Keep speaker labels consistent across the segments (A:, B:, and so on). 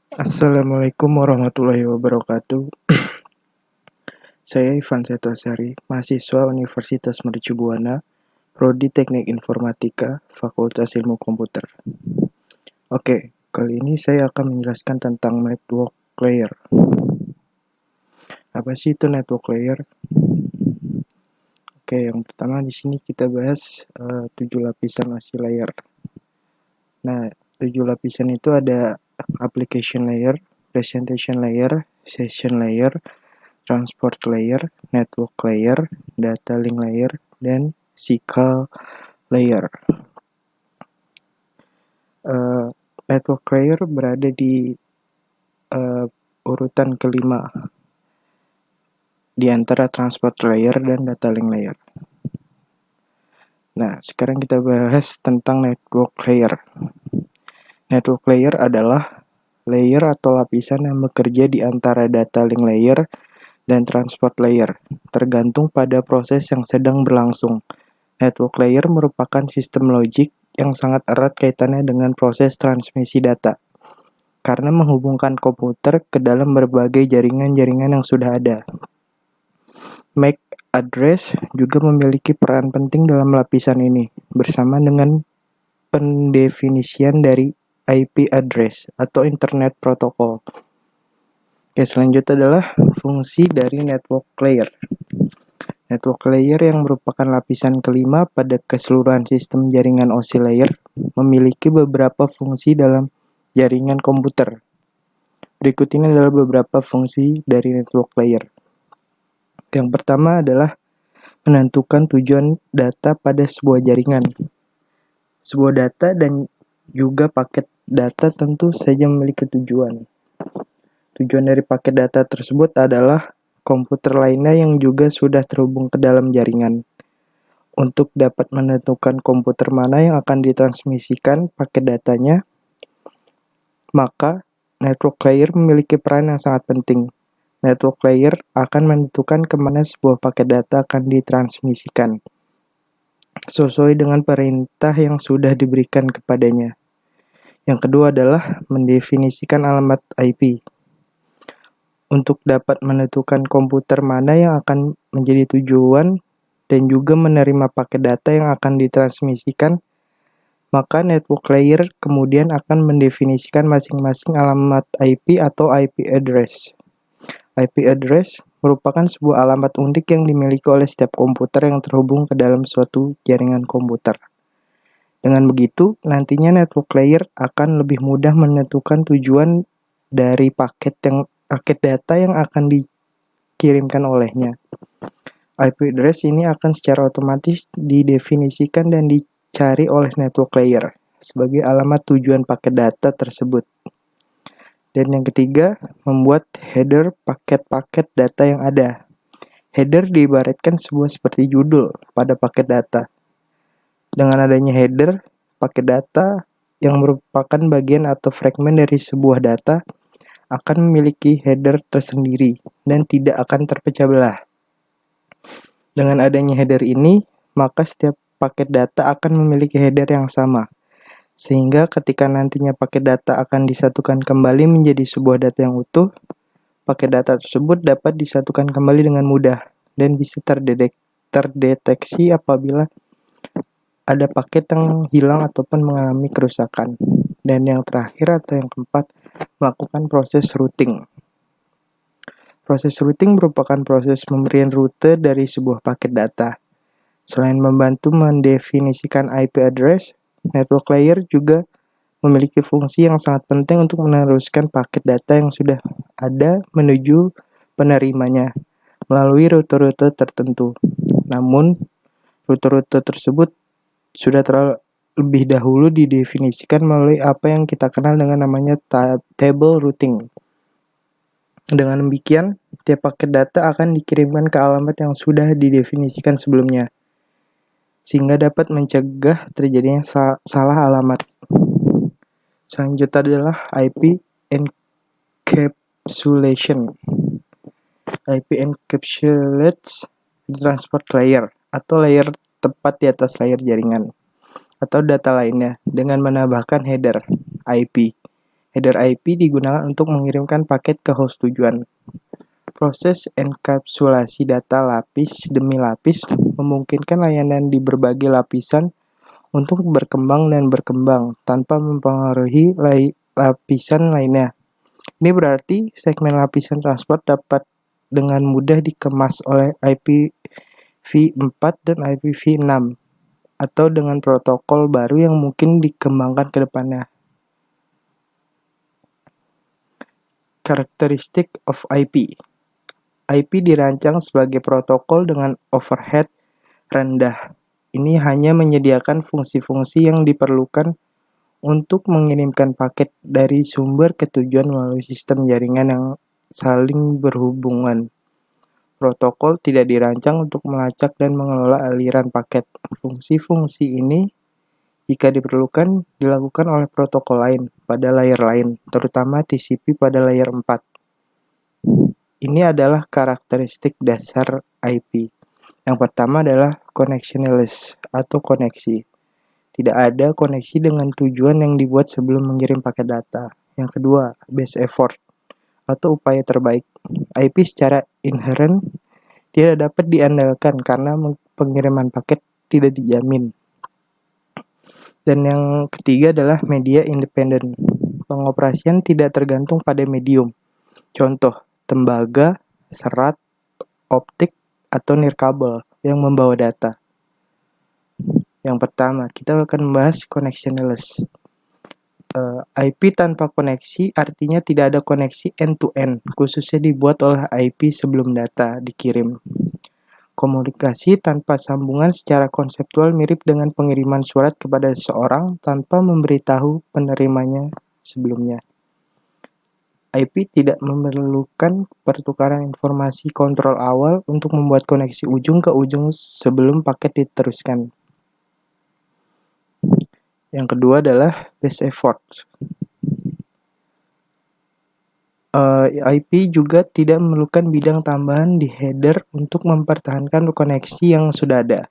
A: Assalamualaikum warahmatullahi wabarakatuh. Saya Ivan Setosari, mahasiswa Universitas Mercu Buana, Prodi Teknik Informatika, Fakultas Ilmu Komputer. Oke, kali ini saya akan menjelaskan tentang network layer. Apa sih itu network layer? Oke, yang pertama di sini kita bahas 7 lapisan OSI layer. Nah, 7 lapisan itu ada application layer, presentation layer, session layer, transport layer, network layer, data link layer, dan SQL layer. Network layer berada di urutan kelima di antara transport layer dan data link layer. Nah, sekarang kita bahas tentang network layer. Network layer adalah layer atau lapisan yang bekerja di antara data link layer dan transport layer, tergantung pada proses yang sedang berlangsung. Network layer merupakan sistem logik yang sangat erat kaitannya dengan proses transmisi data, karena menghubungkan komputer ke dalam berbagai jaringan-jaringan yang sudah ada. MAC address juga memiliki peran penting dalam lapisan ini, bersama dengan pendefinisian dari IP address atau Internet Protocol. Oke, selanjutnya adalah fungsi dari network layer. Network layer yang merupakan lapisan kelima pada keseluruhan sistem jaringan OSI layer memiliki beberapa fungsi dalam jaringan komputer. Berikut ini adalah beberapa fungsi dari network layer. Yang pertama adalah menentukan tujuan data pada sebuah jaringan. Sebuah data dan juga paket data tentu saja memiliki tujuan. Tujuan dari paket data tersebut adalah komputer lainnya yang juga sudah terhubung ke dalam jaringan. Untuk dapat menentukan komputer mana yang akan ditransmisikan paket datanya, maka network layer memiliki peran yang sangat penting. Network layer akan menentukan kemana sebuah paket data akan ditransmisikan, sesuai dengan perintah yang sudah diberikan kepadanya. Yang kedua adalah mendefinisikan alamat IP. Untuk dapat menentukan komputer mana yang akan menjadi tujuan dan juga menerima paket data yang akan ditransmisikan, maka network layer kemudian akan mendefinisikan masing-masing alamat IP atau IP address. IP address merupakan sebuah alamat unik yang dimiliki oleh setiap komputer yang terhubung ke dalam suatu jaringan komputer. Dengan begitu, nantinya network layer akan lebih mudah menentukan tujuan dari paket data yang akan dikirimkan olehnya. IP address ini akan secara otomatis didefinisikan dan dicari oleh network layer sebagai alamat tujuan paket data tersebut. Dan yang ketiga, membuat header paket-paket data yang ada. Header diibaratkan seperti judul pada paket data. Dengan adanya header, paket data yang merupakan bagian atau fragmen dari sebuah data akan memiliki header tersendiri dan tidak akan terpecah belah. Dengan adanya header ini, maka setiap paket data akan memiliki header yang sama. Sehingga ketika nantinya paket data akan disatukan kembali menjadi sebuah data yang utuh, paket data tersebut dapat disatukan kembali dengan mudah dan bisa terdeteksi apabila ada paket yang hilang ataupun mengalami kerusakan. Dan yang terakhir atau yang keempat, melakukan proses routing. Proses routing merupakan proses pemberian rute dari sebuah paket data. Selain membantu mendefinisikan IP address, network layer juga memiliki fungsi yang sangat penting untuk meneruskan paket data yang sudah ada menuju penerimanya melalui rute-rute tertentu. Namun, rute-rute tersebut sudah terlebih dahulu didefinisikan melalui apa yang kita kenal dengan namanya table routing. Dengan demikian, tiap paket data akan dikirimkan ke alamat yang sudah didefinisikan sebelumnya, sehingga dapat mencegah terjadinya salah alamat. Selanjutnya adalah IP encapsulation. IP encapsulates the transport layer atau layer tepat di atas layer jaringan atau data lainnya dengan menambahkan header IP Header IP digunakan untuk mengirimkan paket ke host tujuan. Proses enkapsulasi data lapis demi lapis memungkinkan layanan di berbagai lapisan untuk berkembang dan berkembang tanpa mempengaruhi lapisan lainnya. Ini berarti segmen lapisan transport dapat dengan mudah dikemas oleh IPv4 dan IPv6 atau dengan protokol baru yang mungkin dikembangkan ke depannya. Characteristic of IP. IP dirancang sebagai protokol dengan overhead rendah. Ini hanya menyediakan fungsi-fungsi yang diperlukan untuk mengirimkan paket dari sumber ke tujuan melalui sistem jaringan yang saling berhubungan. Protokol tidak dirancang untuk melacak dan mengelola aliran paket. Fungsi-fungsi ini, jika diperlukan, dilakukan oleh protokol lain pada layer lain, terutama TCP pada layer 4. Ini adalah karakteristik dasar IP. Yang pertama adalah connectionless atau koneksi. Tidak ada koneksi dengan tujuan yang dibuat sebelum mengirim paket data. Yang kedua, best effort atau upaya terbaik. IP secara inherent tidak dapat diandalkan karena pengiriman paket tidak dijamin. Dan yang ketiga adalah media independen. Pengoperasian tidak tergantung pada medium. Contoh, tembaga, serat, optik, atau nirkabel yang membawa data. Yang pertama, kita akan membahas connectionless. IP tanpa koneksi artinya tidak ada koneksi end-to-end, khususnya dibuat oleh IP sebelum data dikirim. Komunikasi tanpa sambungan secara konseptual mirip dengan pengiriman surat kepada seseorang tanpa memberitahu penerimanya sebelumnya. IP tidak memerlukan pertukaran informasi kontrol awal untuk membuat koneksi ujung ke ujung sebelum paket diteruskan. Yang kedua adalah best effort. IP juga tidak memerlukan bidang tambahan di header untuk mempertahankan koneksi yang sudah ada.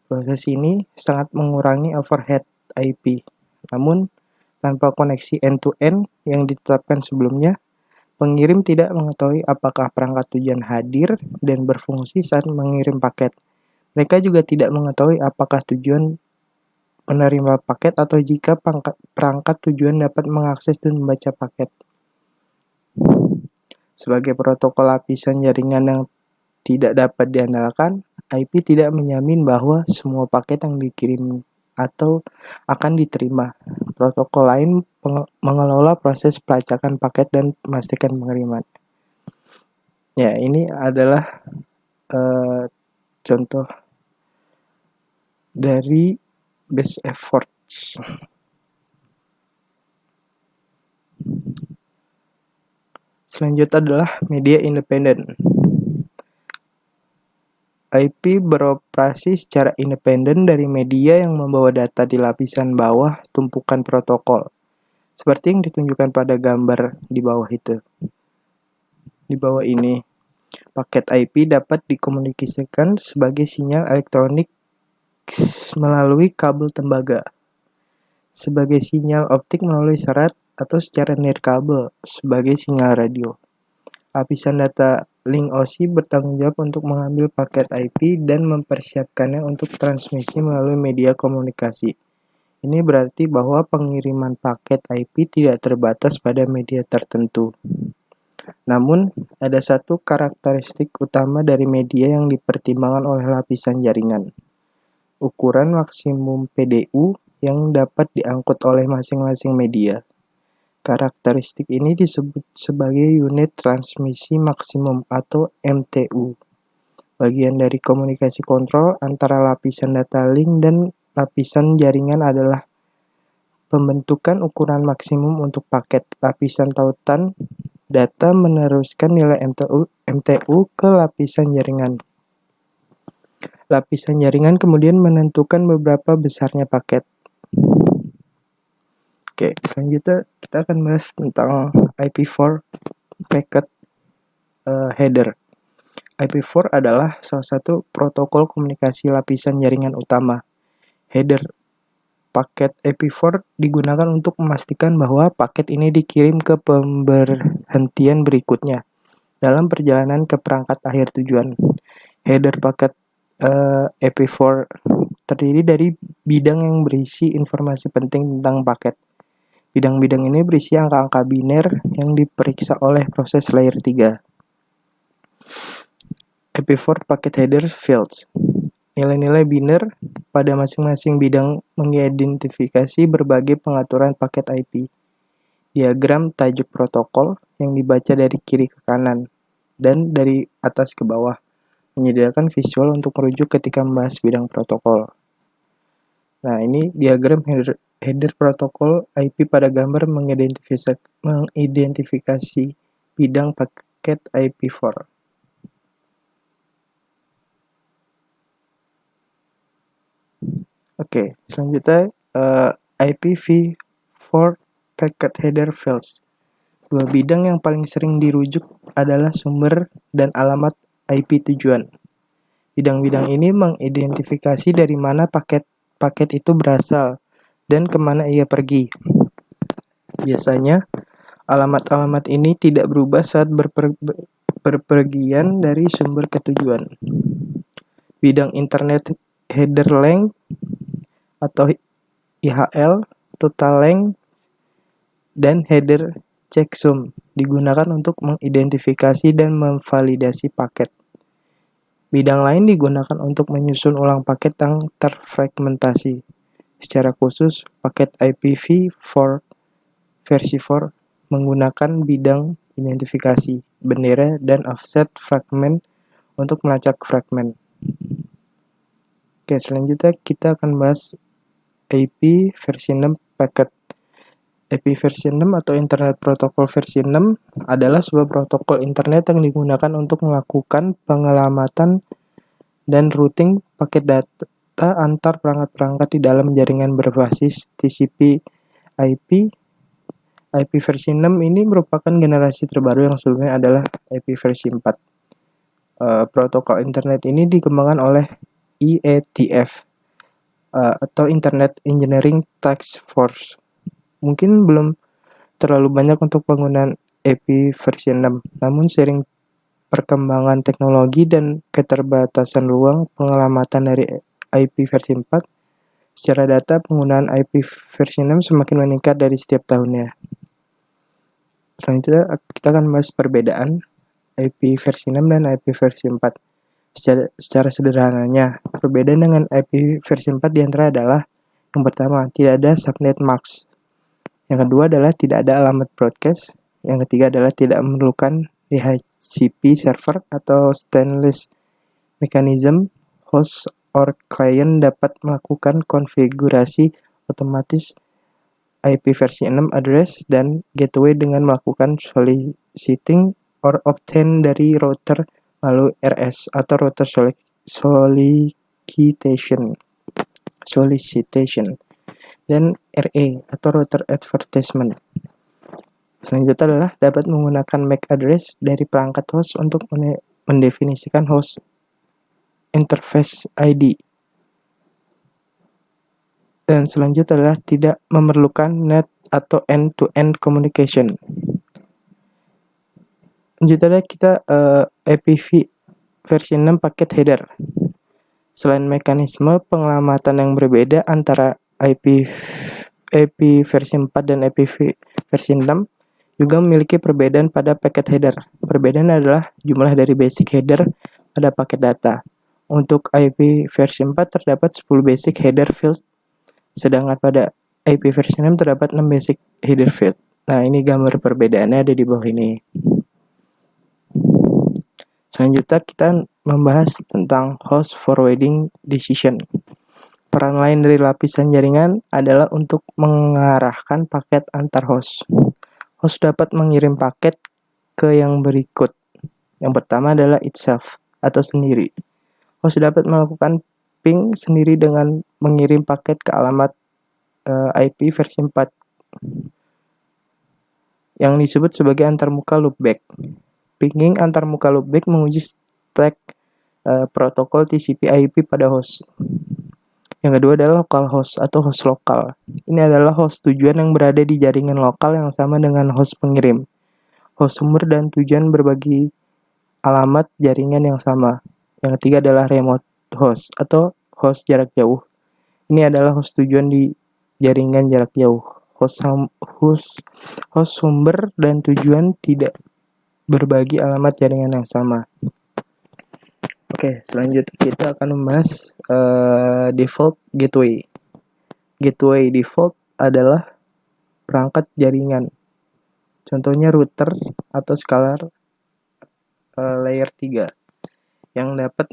A: Proses ini sangat mengurangi overhead IP. Namun, tanpa koneksi end-to-end yang ditetapkan sebelumnya, pengirim tidak mengetahui apakah perangkat tujuan hadir dan berfungsi saat mengirim paket. Mereka juga tidak mengetahui apakah tujuan menerima paket atau jika perangkat tujuan dapat mengakses dan membaca paket. Sebagai protokol lapisan jaringan yang tidak dapat diandalkan, IP tidak menjamin bahwa semua paket yang dikirim atau akan diterima. Protokol lain mengelola proses pelacakan paket dan memastikan pengiriman. Ya, ini adalah contoh dari best efforts. Selanjutnya adalah media independen. IP beroperasi secara independen dari media yang membawa data di lapisan bawah tumpukan protokol, seperti yang ditunjukkan pada gambar di bawah itu. Di bawah ini, paket IP dapat dikomunikasikan sebagai sinyal elektronik melalui kabel tembaga, sebagai sinyal optik melalui serat, atau secara nirkabel sebagai sinyal radio. Lapisan data link OSI bertanggung jawab untuk mengambil paket IP dan mempersiapkannya untuk transmisi melalui media komunikasi. Ini berarti bahwa pengiriman paket IP tidak terbatas pada media tertentu. Namun, ada satu karakteristik utama dari media yang dipertimbangkan oleh lapisan jaringan. Ukuran maksimum PDU yang dapat diangkut oleh masing-masing media. Karakteristik ini disebut sebagai unit transmisi maksimum atau MTU. Bagian dari komunikasi kontrol antara lapisan data link dan lapisan jaringan adalah pembentukan ukuran maksimum untuk paket. Lapisan tautan data meneruskan nilai MTU ke lapisan jaringan. Lapisan jaringan kemudian menentukan beberapa besarnya paket. Oke, selanjutnya kita akan bahas tentang IP4 packet header. IP4 adalah salah satu protokol komunikasi lapisan jaringan utama. Header paket IP4 digunakan untuk memastikan bahwa paket ini dikirim ke pemberhentian berikutnya dalam perjalanan ke perangkat akhir tujuan. Header paket IP4 terdiri dari bidang yang berisi informasi penting tentang paket. Bidang-bidang ini berisi angka-angka biner yang diperiksa oleh proses layer 3. IP4 packet header fields. Nilai-nilai biner pada masing-masing bidang mengidentifikasi berbagai pengaturan paket IP. Diagram tajuk protokol yang dibaca dari kiri ke kanan dan dari atas ke bawah, menyediakan visual untuk merujuk ketika membahas bidang protokol. Nah, ini diagram header protokol IP pada gambar mengidentifikasi bidang paket IP4. Oke, selanjutnya IPv4 packet header fields. Dua bidang yang paling sering dirujuk adalah sumber dan alamat IP tujuan. Bidang-bidang ini mengidentifikasi dari mana paket itu berasal dan kemana ia pergi. Biasanya, alamat-alamat ini tidak berubah saat berpergian dari sumber ke tujuan. Bidang internet header length atau IHL, total length, dan header checksum digunakan untuk mengidentifikasi dan memvalidasi paket. Bidang lain digunakan untuk menyusun ulang paket yang terfragmentasi. Secara khusus, paket IPv4 versi 4 menggunakan bidang identifikasi, bendera, dan offset fragment untuk melacak fragment. Oke, selanjutnya kita akan bahas IP versi 6 paket. IP versi 6 atau Internet Protocol versi 6 adalah sebuah protokol internet yang digunakan untuk melakukan pengelamatan dan routing paket data antar perangkat-perangkat di dalam jaringan berbasis TCP/IP. IP versi 6 ini merupakan generasi terbaru yang sebelumnya adalah IP versi 4. Protokol internet ini dikembangkan oleh IETF atau Internet Engineering Task Force. Mungkin belum terlalu banyak untuk penggunaan IP versi 6, namun seiring perkembangan teknologi dan keterbatasan ruang pengelamatan dari IP versi 4, secara data penggunaan IP versi 6 semakin meningkat dari setiap tahunnya. Selanjutnya kita akan bahas perbedaan IP versi 6 dan IP versi 4. Secara sederhananya, perbedaan dengan IP versi 4 diantara adalah yang pertama, tidak ada subnet mask. Yang kedua adalah tidak ada alamat broadcast. Yang ketiga adalah tidak memerlukan DHCP server atau stainless mechanism. Host or client dapat melakukan konfigurasi otomatis IP versi 6 address dan gateway dengan melakukan soliciting or obtain dari router melalui RS atau router solicitation dan RA atau router advertisement. Selanjutnya adalah dapat menggunakan MAC address dari perangkat host untuk mendefinisikan host interface ID. Dan selanjutnya adalah tidak memerlukan NAT atau end-to-end communication. Selanjutnya kita IPv versi 6 paket header. Selain mekanisme pengelamatan yang berbeda antara IP versi 4 dan IP versi 6 juga memiliki perbedaan pada paket header. Perbedaan adalah jumlah dari basic header pada paket data. Untuk IP versi 4 terdapat 10 basic header field, sedangkan pada IP versi 6 terdapat 6 basic header field. Nah, ini gambar perbedaannya ada di bawah ini. Selanjutnya kita membahas tentang host forwarding decision. Peran lain dari lapisan jaringan adalah untuk mengarahkan paket antar host. Host dapat mengirim paket ke yang berikut. Yang pertama adalah itself atau sendiri. Host dapat melakukan ping sendiri dengan mengirim paket ke alamat IP versi 4 yang disebut sebagai antarmuka loopback. Pinging antarmuka loopback menguji stack protokol TCP/IP pada host. Yang kedua adalah localhost atau host lokal. Ini adalah host tujuan yang berada di jaringan lokal yang sama dengan host pengirim. Host sumber dan tujuan berbagi alamat jaringan yang sama. Yang ketiga adalah remote host atau host jarak jauh. Ini adalah host tujuan di jaringan jarak jauh. Host sumber dan tujuan tidak berbagi alamat jaringan yang sama. Oke, selanjutnya kita akan membahas default gateway. Gateway default adalah perangkat jaringan. Contohnya router atau scalar layer 3 yang dapat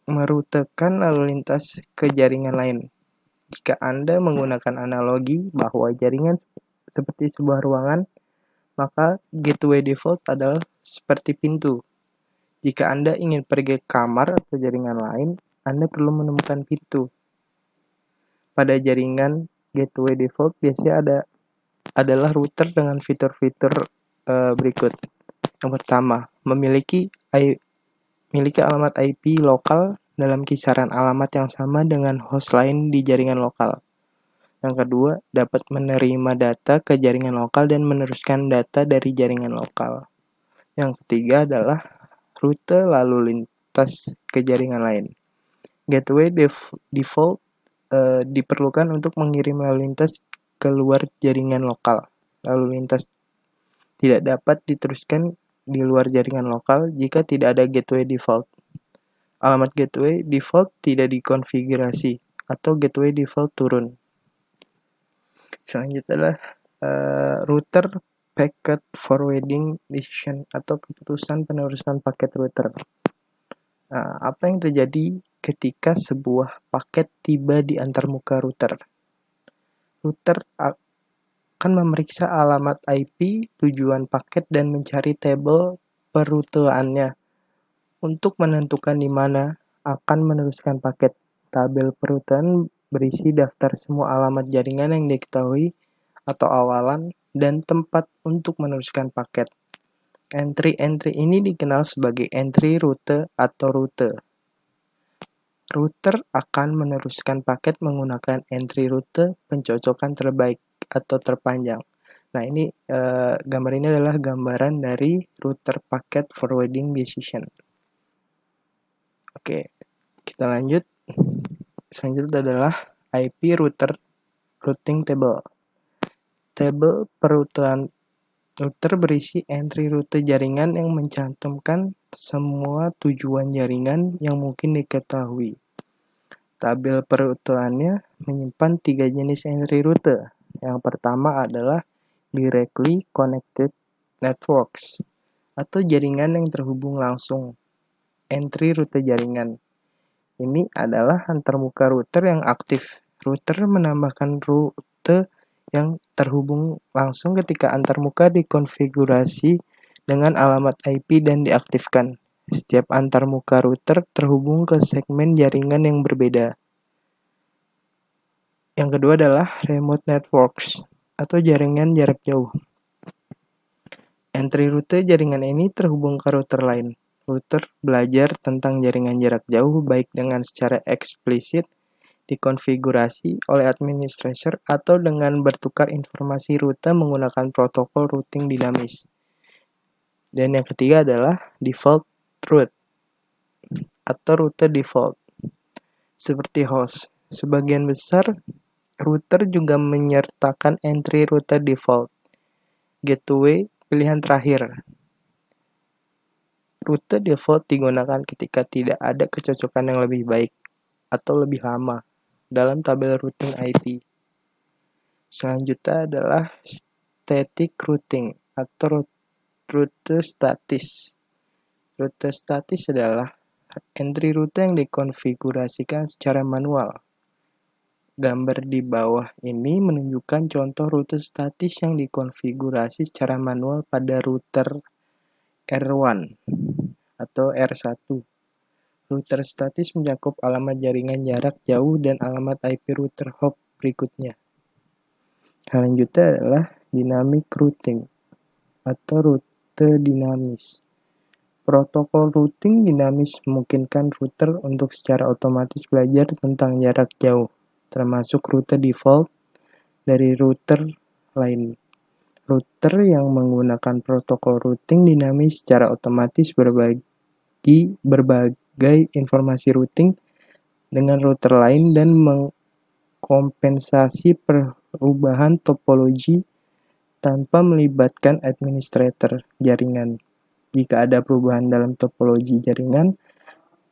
A: merutekan lalu lintas ke jaringan lain. Jika Anda menggunakan analogi bahwa jaringan seperti sebuah ruangan, maka gateway default adalah seperti pintu. Jika Anda ingin pergi ke kamar atau jaringan lain, Anda perlu menemukan pintu. Pada jaringan gateway default biasanya adalah router dengan fitur-fitur berikut. Yang pertama, memiliki alamat IP lokal dalam kisaran alamat yang sama dengan host lain di jaringan lokal. Yang kedua, dapat menerima data ke jaringan lokal dan meneruskan data dari jaringan lokal. Yang ketiga adalah rute lalu lintas ke jaringan lain. Gateway default diperlukan untuk mengirim lalu lintas keluar jaringan lokal. Lalu lintas tidak dapat diteruskan di luar jaringan lokal jika tidak ada gateway default. Alamat gateway default tidak dikonfigurasi atau gateway default turun. Selanjutnya adalah router packet forwarding decision atau keputusan penerusan paket router. Nah, apa yang terjadi ketika sebuah paket tiba di antarmuka router? Router akan memeriksa alamat IP tujuan paket dan mencari tabel peruteannya untuk menentukan di mana akan meneruskan paket. Tabel perutean berisi daftar semua alamat jaringan yang diketahui atau awalan dan tempat untuk meneruskan paket. Entry-entry ini dikenal sebagai entry rute atau rute. Router akan meneruskan paket menggunakan entry rute pencocokan terbaik atau terpanjang. Nah, ini gambar ini adalah gambaran dari router packet forwarding decision. Oke, kita lanjut. Selanjutnya adalah IP router routing table. Tabel perutean router berisi entry rute jaringan yang mencantumkan semua tujuan jaringan yang mungkin diketahui. Tabel peruteannya menyimpan 3 jenis entry rute. Yang pertama adalah directly connected networks atau jaringan yang terhubung langsung. Entry rute jaringan. Ini adalah antarmuka router yang aktif. Router menambahkan rute yang terhubung langsung ketika antarmuka dikonfigurasi dengan alamat IP dan diaktifkan. Setiap antarmuka router terhubung ke segmen jaringan yang berbeda. Yang kedua adalah remote networks atau jaringan jarak jauh. Entry rute jaringan ini terhubung ke router lain. Router belajar tentang jaringan jarak jauh baik dengan secara eksplisit dikonfigurasi oleh administrator atau dengan bertukar informasi rute menggunakan protokol routing dinamis. Dan yang ketiga adalah default route atau rute default. Seperti host, sebagian besar router juga menyertakan entry rute default. Gateway pilihan terakhir. Rute default digunakan ketika tidak ada kecocokan yang lebih baik atau lebih lama dalam tabel routing IP. Selanjutnya adalah static routing atau rute statis. Rute statis adalah entry rute yang dikonfigurasikan secara manual. Gambar di bawah ini menunjukkan contoh rute statis yang dikonfigurasi secara manual pada router R1 atau R1. Router statis mencakup alamat jaringan jarak jauh dan alamat IP router hop berikutnya. Selanjutnya adalah dynamic routing atau rute dinamis. Protokol routing dinamis memungkinkan router untuk secara otomatis belajar tentang jarak jauh, termasuk rute default dari router lain. Router yang menggunakan protokol routing dinamis secara otomatis berbagi berbagai informasi routing dengan router lain dan mengkompensasi perubahan topologi tanpa melibatkan administrator jaringan. Jika ada perubahan dalam topologi jaringan,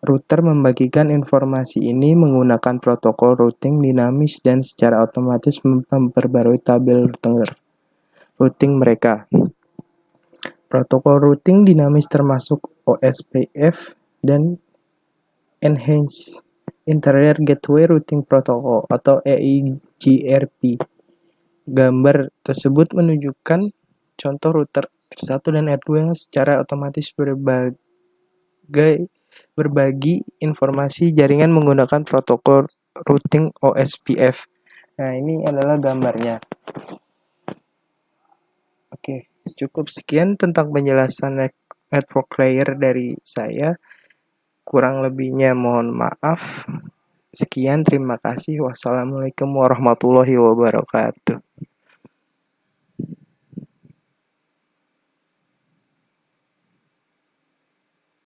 A: router membagikan informasi ini menggunakan protokol routing dinamis dan secara otomatis memperbarui tabel routing mereka. Protokol routing dinamis termasuk OSPF dan Enhanced Interior Gateway Routing Protocol atau EIGRP. Gambar tersebut menunjukkan contoh router R1 dan R2 yang secara otomatis berbagi informasi jaringan menggunakan protokol routing OSPF. Nah, ini adalah gambarnya. Oke, cukup sekian tentang penjelasan network layer dari saya. Kurang lebihnya mohon maaf. Sekian, terima kasih. Wassalamualaikum warahmatullahi wabarakatuh.